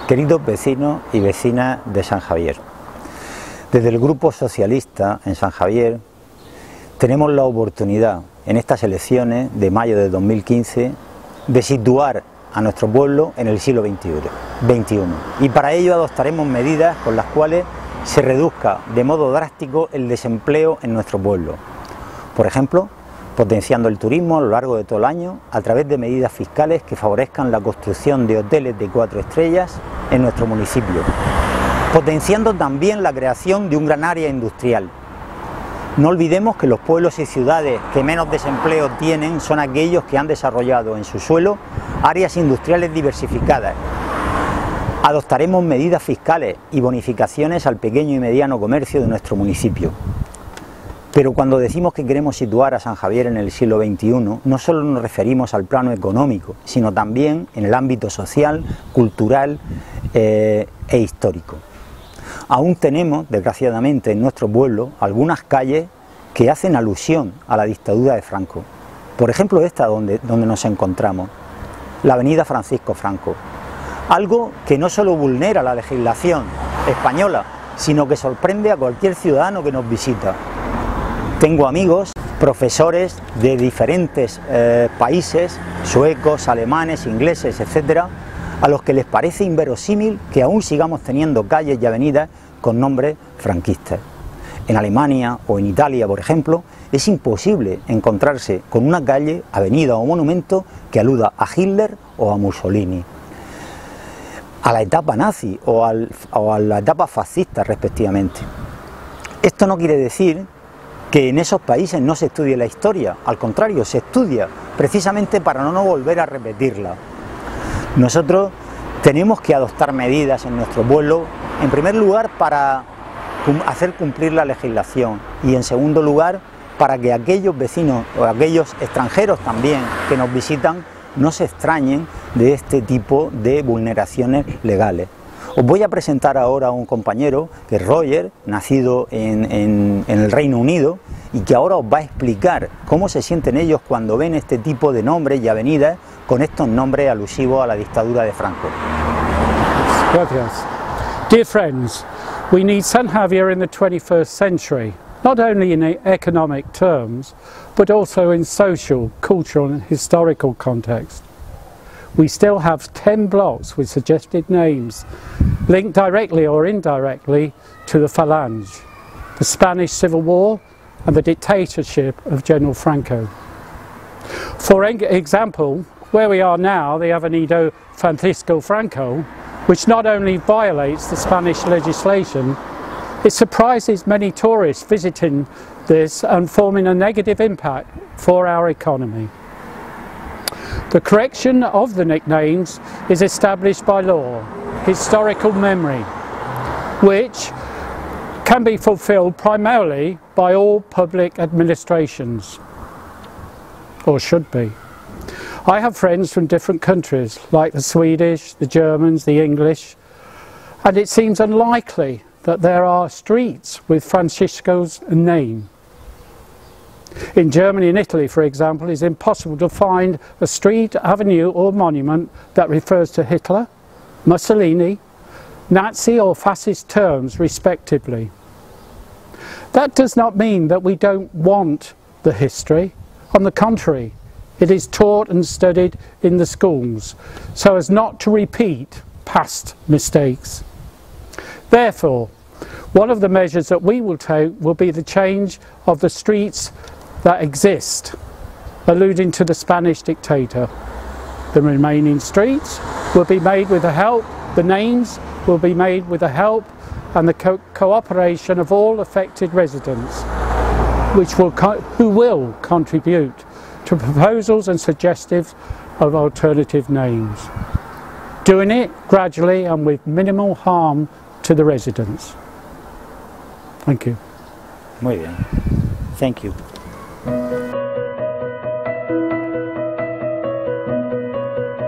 Queridos vecinos y vecinas de San Javier, desde el Grupo Socialista en San Javier tenemos la oportunidad en estas elecciones de mayo de 2015 de situar a nuestro pueblo en el siglo XXI y para ello adoptaremos medidas con las cuales se reduzca de modo drástico el desempleo en nuestro pueblo. Por ejemplo, potenciando el turismo a lo largo de todo el año a través de medidas fiscales que favorezcan la construcción de hoteles de 4 estrellas en nuestro municipio, potenciando también la creación de un gran área industrial. No olvidemos que los pueblos y ciudades que menos desempleo tienen son aquellos que han desarrollado en su suelo áreas industriales diversificadas. Adoptaremos medidas fiscales y bonificaciones al pequeño y mediano comercio de nuestro municipio. Pero cuando decimos que queremos situar a San Javier en el siglo XXI, no solo nos referimos al plano económico, sino también en el ámbito social, cultural e histórico. Aún tenemos, desgraciadamente, en nuestro pueblo algunas calles que hacen alusión a la dictadura de Franco. Por ejemplo, esta donde nos encontramos, la avenida Francisco Franco. Algo que no solo vulnera la legislación española, sino que sorprende a cualquier ciudadano que nos visita. Tengo amigos, profesores de diferentes países, suecos, alemanes, ingleses, etcétera, a los que les parece inverosímil que aún sigamos teniendo calles y avenidas con nombres franquistas. En Alemania o en Italia, por ejemplo, es imposible encontrarse con una calle, avenida o monumento que aluda a Hitler o a Mussolini, a la etapa nazi o a la etapa fascista respectivamente. Esto no quiere decir que en esos países no se estudie la historia, al contrario, se estudia precisamente para no volver a repetirla. Nosotros tenemos que adoptar medidas en nuestro pueblo, en primer lugar para hacer cumplir la legislación y en segundo lugar para que aquellos vecinos o aquellos extranjeros también que nos visitan no se extrañen de este tipo de vulneraciones legales. Os voy a presentar ahora a un compañero que es Roger, nacido en el Reino Unido y que ahora os va a explicar cómo se sienten ellos cuando ven este tipo de nombres y avenidas con estos nombres alusivos a la dictadura de Franco. Gracias. Dear friends, we need San Javier in the 21st century, not only in economic terms, but also in social, cultural and historical context. We still have 10 blocks with suggested names linked directly or indirectly to the Falange, the Spanish Civil War and the dictatorship of General Franco. For example, where we are now, the Avenida Francisco Franco, which not only violates the Spanish legislation, it surprises many tourists visiting this and forming a negative impact for our economy. The correction of the nicknames is established by law, historical memory, which can be fulfilled primarily by all public administrations, or should be. I have friends from different countries, like the Swedish, the Germans, the English, and it seems unlikely that there are streets with Francisco's name. In Germany and Italy, for example, it is impossible to find a street, avenue or monument that refers to Hitler, Mussolini, Nazi or fascist terms respectively. That does not mean that we don't want the history. On the contrary, it is taught and studied in the schools so as not to repeat past mistakes. Therefore, one of the measures that we will take will be the change of the streets that exist, alluding to the Spanish dictator. The remaining streets will be made with the help, the names will be made with the help and the cooperation of all affected residents, who will contribute to proposals and suggestions of alternative names, doing it gradually and with minimal harm to the residents. Thank you. Muy bien. Thank you.